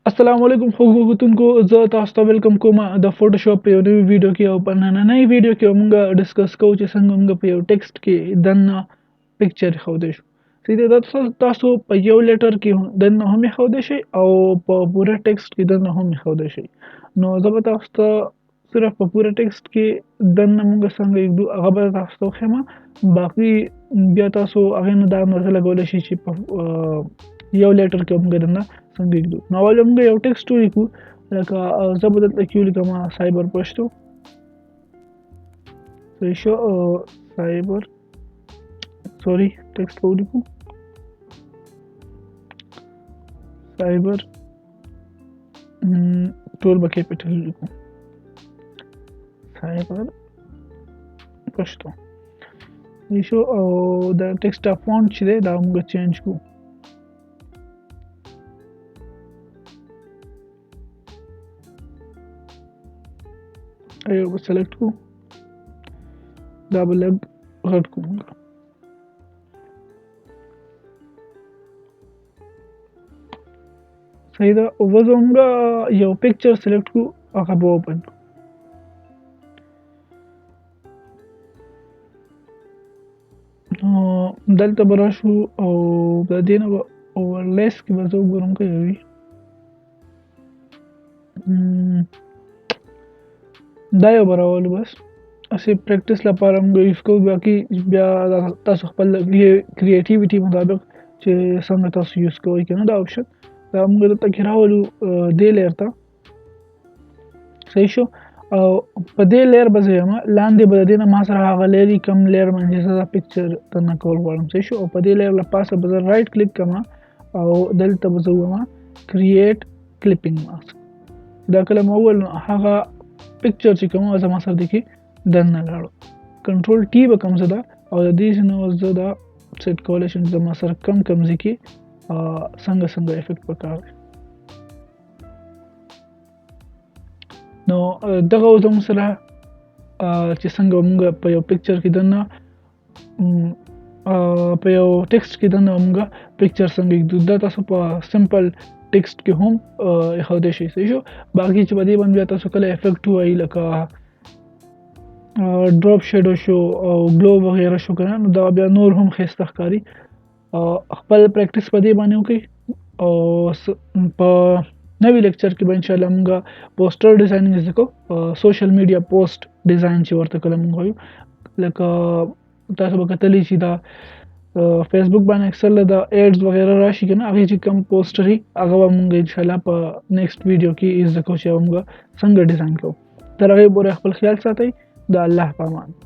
السلام علیکم خو غوښتونکو زه تاسو ته ویلکم کوم د فوټوشاپ په یو نوې ویډیو کې او په نننۍ ویډیو کې موږ ډسکس کوو چې څنګه موږ په یو ټیکسټ کې دننه پکچر ښودی شو سیده دا تاسو په یو لیټر کې دننه هم ښودی شي او په پوره ټیکسټ کې دننه هم ښودی شي نو زه به تاسو ته صرف په پوره ټیکسټ کې دننه موږ څنګه یکدو هغه به تاسو ته وښیم باقي بیا تاسو هغې نه دا اندازه لګولی شئ چې په یو لیټر کې موږ دننه څنګه یکدو نو اول موږ یو ټیکسټ ولیکو لکه زه به دلته کې ولیکم سایبر پشتو صحیح شو سایبر سوري ټیکسټ به ولیکو سایبر ټول به کیپیټل ولیکو سایبر پشتو صحیح شو او د ټیکسټ فونټ چې دی دا موږ چینج کوو یو به سلیکټ کړو دا به لږ غټ کړو صحیح ده اوس به موږ یو پکچر سلیکټ کړو هغه به اوپن کړو نو دلته به راشو او د دې نه به اوورلیس کې به زه وګورم که یو وي دا یو به راولو بس هسې پریکټس لپاره موږ یوز کوو باقي بیا تاسو خپل کریټیویټي مطابق چې څنګه تاسو یوز کوئ که نه دا آپشن دا موږ دلته کې راولو دې لیر ته صحیح شو او په دې لیر به زه یم لاندې به د دې نه ما سره هغه لیر کم لیر باندې زه دا پکچر درنه کول غواړم صحیح شو او په دې لیر له پاسه به زه رایټ کلیک کړم او دلته به زه ووایم کریټ کلیپینګ ماسک دا کله مو وویل نو هغه پکچر چې کوم زما سره دی کې دننه لاړو کنټرول ټي به کوم زه دا او د دې نه زه دا سیټ کولی شم زما سره کم ځای کې څنګه افیکټ پکار دی نو دغه اوس زموږ سره چې څنګه موږ په یو پکچر کې دننه په یو ټیکسټ کې دننه موږ پکچر څنګه یکدو دا تاسو په سمپل ټیکسټ کې هم ایښودی شئ صحیح شو باقي چې په دې باندې بیا تاسو کله افیکټ ووایي لکه ډراپ شیډو شو او ګلو وغیره شو که نه نو دا بیا نور هم ښایسته ښکاري خپل پریکټس په دې باندې وکړئ او په نوی لیکچر کې به انشاءالله موږ پوسټر ډیزاینینګ زده کوو سوشل میډیا پوسټ ډیزاین چې ورته کله موږ وایو لکه تاسو به کتلی چې دا فیسبوک باندې اکثر د ایډز وغیره راشي که نه هغې چې کم پوسټر وي هغه به موږ انشاءالله په نیکسټ ویډیو کې زده کوو چې موږ څنګه ډیزاین کوو تر هغې پورې خپل خیال ساتئ د الله په امان